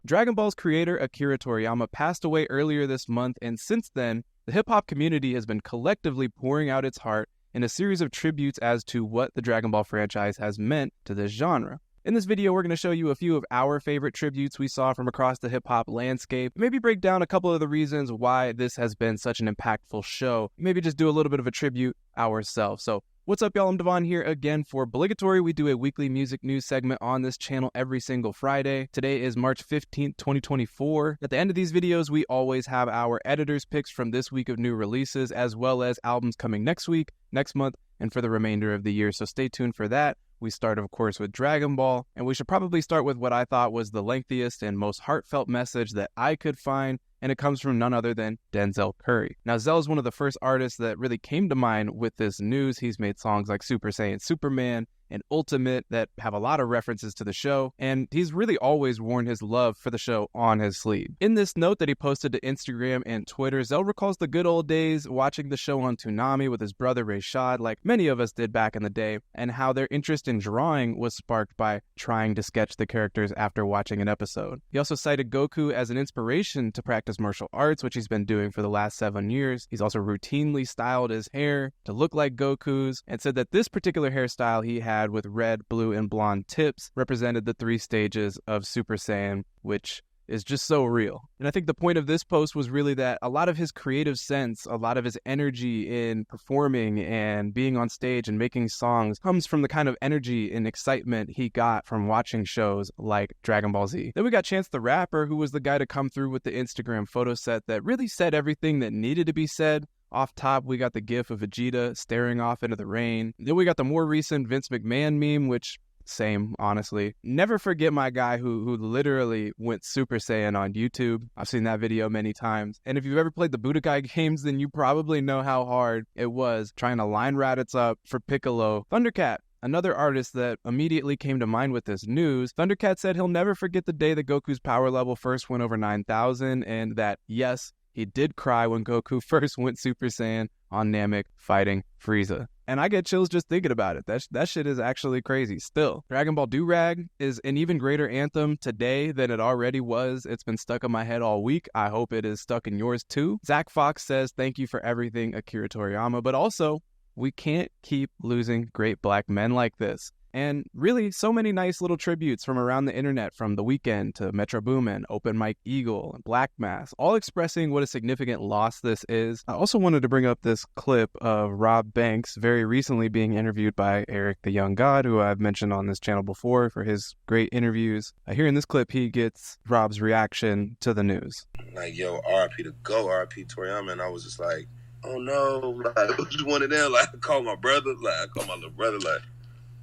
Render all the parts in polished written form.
Dragon Ball's creator Akira Toriyama passed away earlier this month, and since then, the hip-hop community has been collectively pouring out its heart in a series of tributes as to what the Dragon Ball franchise has meant to this genre. In this video, we're going to show you a few of our favorite tributes we saw from across the hip-hop landscape, maybe break down a couple of the reasons why this has been such an impactful show, maybe just do a little bit of a tribute ourselves. So, what's up, y'all? I'm Devon here again for Obligatory. We do a weekly music news segment on this channel every single Friday. Today is March 15th, 2024. At the end of these videos, we always have our editor's picks from this week of new releases, as well as albums coming next week, next month, and for the remainder of the year. So stay tuned for that. We start, of course, with Dragon Ball, and we should probably start with what I thought was the lengthiest and most heartfelt message that I could find, and it comes from none other than Denzel Curry. Now, Zell is one of the first artists that really came to mind with this news. He's made songs like Super Saiyan Superman and Ultimate that have a lot of references to the show, and he's really always worn his love for the show on his sleeve. In this note that he posted to Instagram and Twitter, Zell recalls the good old days watching the show on Toonami with his brother Rashad, like many of us did back in the day, and how their interest in drawing was sparked by trying to sketch the characters after watching an episode. He also cited Goku as an inspiration to practice martial arts, which he's been doing for the last 7 years. He's also routinely styled his hair to look like Goku's, and said that this particular hairstyle he had with red, blue, and blonde tips represented the 3 stages of Super Saiyan, which is just so real. And I think the point of this post was really that a lot of his creative sense, a lot of his energy in performing and being on stage and making songs comes from the kind of energy and excitement he got from watching shows like Dragon Ball Z. Then we got Chance the Rapper, who was the guy to come through with the Instagram photo set that really said everything that needed to be said. Off top, we got the gif of Vegeta staring off into the rain. Then we got the more recent Vince McMahon meme, which, same, honestly. Never forget my guy who literally went Super Saiyan on YouTube. I've seen that video many times. And if you've ever played the Budokai games, then you probably know how hard it was trying to line Raditz up for Piccolo. Thundercat, another artist that immediately came to mind with this news. Thundercat said he'll never forget the day that Goku's power level first went over 9,000, and that, yes, he did cry when Goku first went Super Saiyan on Namek fighting Frieza. And I get chills just thinking about it. That shit is actually crazy. Still, Dragon Ball Durag is an even greater anthem today than it already was. It's been stuck in my head all week. I hope it is stuck in yours too. Zach Fox says, thank you for everything, Akira Toriyama. But also, we can't keep losing great black men like this. And really, so many nice little tributes from around the internet, from The Weeknd to Metro Boomin, Open Mike Eagle, and Black Mass, all expressing what a significant loss this is. I also wanted to bring up this clip of Rob Banks very recently being interviewed by Eric the Young God, who I've mentioned on this channel before for his great interviews. Here in this clip, he gets Rob's reaction to the news. Like, yo, RIP to go, RIP Toriyama, and I was just like, oh no, like, which one of them? Like, I called my brother, like, I called my little brother, like,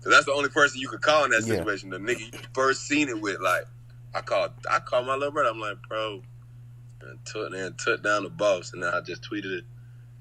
that's the only person you could call in that situation. The nigga you first seen it with, like, I called my little brother. I'm like, bro, and took down the boss, and then I just tweeted it.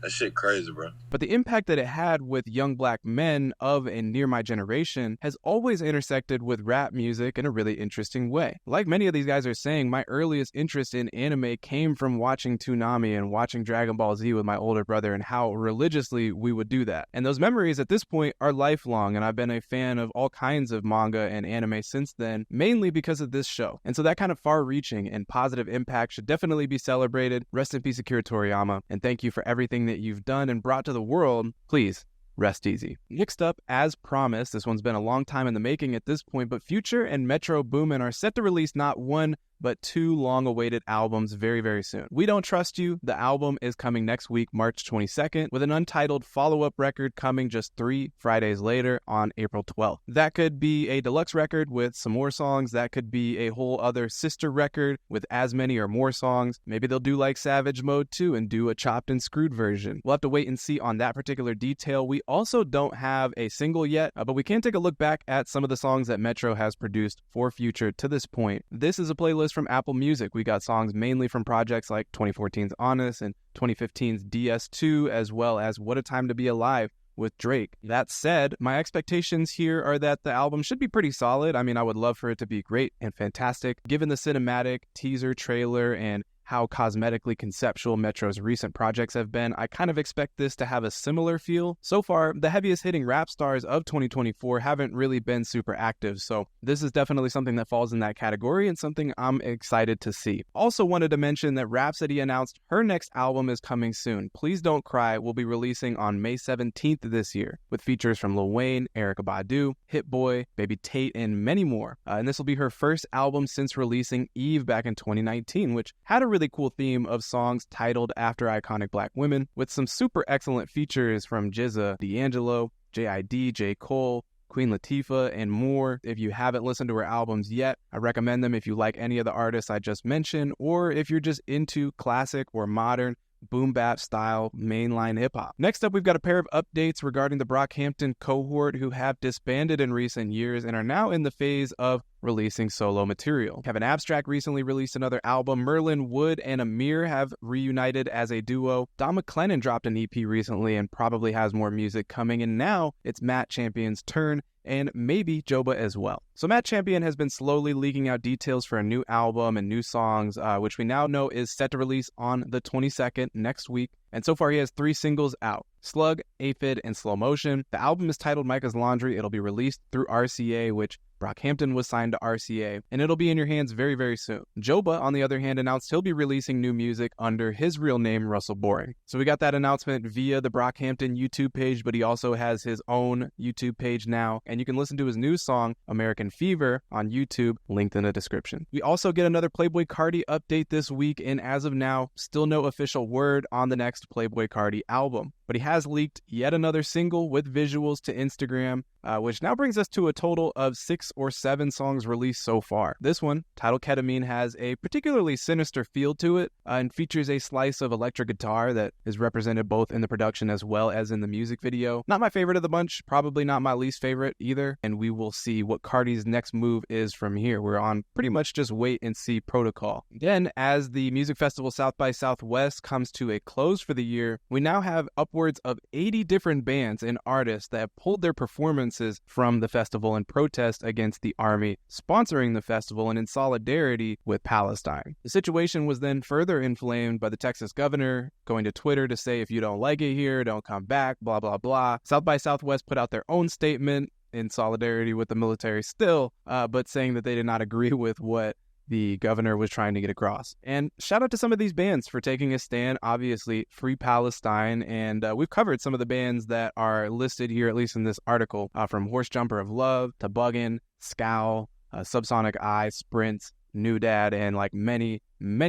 That shit crazy, bro. But the impact that it had with young black men of and near my generation has always intersected with rap music in a really interesting way. Like many of these guys are saying, my earliest interest in anime came from watching Toonami and watching Dragon Ball Z with my older brother, and how religiously we would do that. And those memories at this point are lifelong, and I've been a fan of all kinds of manga and anime since then, mainly because of this show. And so that kind of far-reaching and positive impact should definitely be celebrated. Rest in peace, Akira Toriyama, and thank you for everything that you've done and brought to the world. Please rest easy. Next up, as promised, this one's been a long time in the making at this point, but Future and Metro Boomin are set to release not one, but 2 long-awaited albums very, very soon. We Don't Trust You, the album, is coming next week, March 22nd, with an untitled follow-up record coming just 3 Fridays later on April 12th. That could be a deluxe record with some more songs. That could be a whole other sister record with as many or more songs. Maybe they'll do like Savage Mode 2 and do a chopped and screwed version. We'll have to wait and see on that particular detail. We also don't have a single yet, but we can take a look back at some of the songs that Metro has produced for Future to this point. This is a playlist from Apple Music. We got songs mainly from projects like 2014's Honest and 2015's DS2, as well as What a Time to Be Alive with Drake. That said, my expectations here are that the album should be pretty solid. I mean, I would love for it to be great and fantastic. Given the cinematic, teaser, trailer, and how cosmetically conceptual Metro's recent projects have been, I kind of expect this to have a similar feel. So far, the heaviest hitting rap stars of 2024 haven't really been super active, so this is definitely something that falls in that category and something I'm excited to see. Also wanted to mention that Rapsody announced her next album is coming soon. Please Don't Cry will be releasing on May 17th this year, with features from Lil Wayne, Erykah Badu, Hit Boy, Baby Tate, and many more. And this will be her first album since releasing Eve back in 2019, which had a really cool theme of songs titled after iconic black women, with some super excellent features from GZA, D'Angelo, J.I.D., J. Cole, Queen Latifah, and more. If you haven't listened to her albums yet, I recommend them if you like any of the artists I just mentioned, or if you're just into classic or modern boom bap style mainline hip hop. Next up, we've got a pair of updates regarding the Brockhampton cohort who have disbanded in recent years and are now in the phase of releasing solo material. Kevin Abstract recently released another album. Merlin Wood and Amir have reunited as a duo. Don McLennan dropped an EP recently and probably has more music coming, and now it's Matt Champion's turn, and maybe Joba as well. So Matt Champion has been slowly leaking out details for a new album and new songs, which we now know is set to release on the 22nd next week. And so far he has 3 singles out: Slug, Aphid, and Slow Motion. The album is titled Micah's Laundry. It'll be released through RCA, which Brockhampton was signed to RCA, and it'll be in your hands very, very soon. Joba, on the other hand, announced he'll be releasing new music under his real name, Russell Boring. So we got that announcement via the Brockhampton YouTube page, but he also has his own YouTube page now, and you can listen to his new song, American Fever, on YouTube, linked in the description. We also get another Playboi Carti update this week, and as of now, still no official word on the next Playboi Carti album. But he has leaked yet another single with visuals to Instagram, which now brings us to a total of 6 or 7 songs released so far. This one, titled Ketamine, has a particularly sinister feel to it and features a slice of electric guitar that is represented both in the production as well as in the music video. Not my favorite of the bunch, probably not my least favorite either, and we will see what Carti's next move is from here. We're on pretty much just wait and see protocol. Then, as the music festival South by Southwest comes to a close for the year, we now have upwards of 80 different bands and artists that have pulled their performances from the festival in protest against the army sponsoring the festival and in solidarity with Palestine. The situation was then further inflamed by the Texas governor going to Twitter to say, if you don't like it here, don't come back, blah, blah, blah. South by Southwest put out their own statement in solidarity with the military still, but saying that they did not agree with what the governor was trying to get across. And shout out to some of these bands for taking a stand. Obviously, Free Palestine, and we've covered some of the bands that are listed here, at least in this article, from Horse Jumper of Love to Buggin', Scowl, Subsonic Eye, Sprints, New Dad, and like many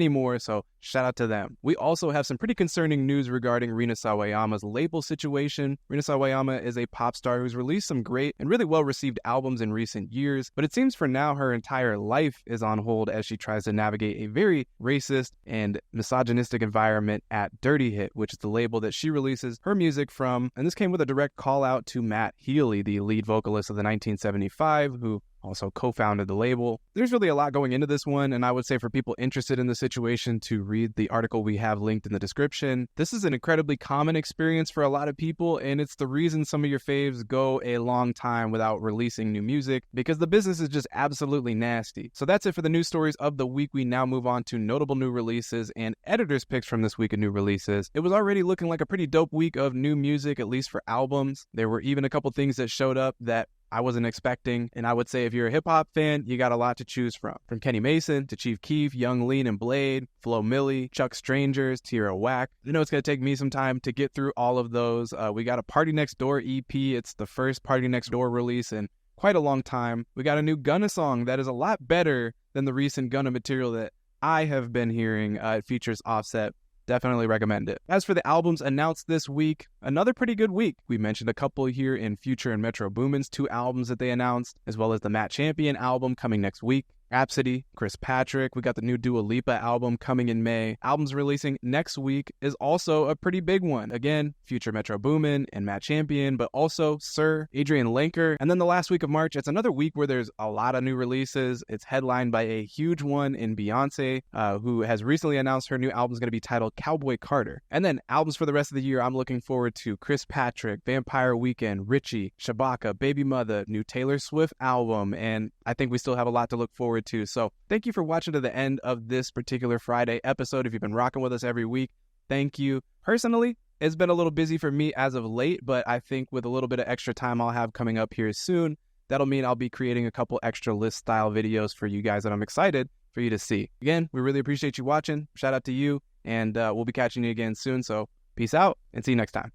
more, so shout out to them. We also have some pretty concerning news regarding Rina Sawayama's label situation. Rina Sawayama is a pop star who's released some great and really well-received albums in recent years, but it seems for now her entire life is on hold as she tries to navigate a very racist and misogynistic environment at Dirty Hit, which is the label that she releases her music from, and this came with a direct call out to Matt Healy, the lead vocalist of the 1975, who also co-founded the label. There's really a lot going into this one, and I would say for people interested in the situation to read the article we have linked in the description. This is an incredibly common experience for a lot of people, and it's the reason some of your faves go a long time without releasing new music, because the business is just absolutely nasty. So that's it for the news stories of the week. We now move on to notable new releases and editors' picks from this week of new releases. It was already looking like a pretty dope week of new music, at least for albums. There were even a couple things that showed up that I wasn't expecting, and I would say if you're a hip-hop fan, you got a lot to choose from Kenny Mason to Chief Keef, Young Lean and Blade, Flo Milli, Chuck Strangers, Tierra Whack. I know it's going to take me some time to get through all of those. We got a Party Next Door EP. It's the first Party Next Door release in quite a long time. We got a new Gunna song that is a lot better than the recent Gunna material that I have been hearing. It features Offset. Definitely recommend it. As for the albums announced this week, another pretty good week. We mentioned a couple here in Future and Metro Boomin's 2 albums that they announced, as well as the Matt Champion album coming next week. Rapsody, Chris Patrick. We got the new Dua Lipa album coming in May. Albums releasing next week is also a pretty big one. Again, Future Metro Boomin and Matt Champion, but also Sir, Adrian Lenker. And then the last week of March, it's another week where there's a lot of new releases. It's headlined by a huge one in Beyonce, who has recently announced her new album is going to be titled Cowboy Carter. And then albums for the rest of the year, I'm looking forward to Chris Patrick, Vampire Weekend, Richie, Shabaka, Baby Mother, new Taylor Swift album, and I think we still have a lot to look forward forward to. So thank you for watching to the end of this particular Friday episode. If you've been rocking with us every week, thank you. Personally, it's been a little busy for me as of late, but I think with a little bit of extra time I'll have coming up here soon, that'll mean I'll be creating a couple extra list style videos for you guys that I'm excited for you to see. Again, we really appreciate you watching. Shout out to you, and we'll be catching you again soon. So peace out and see you next time.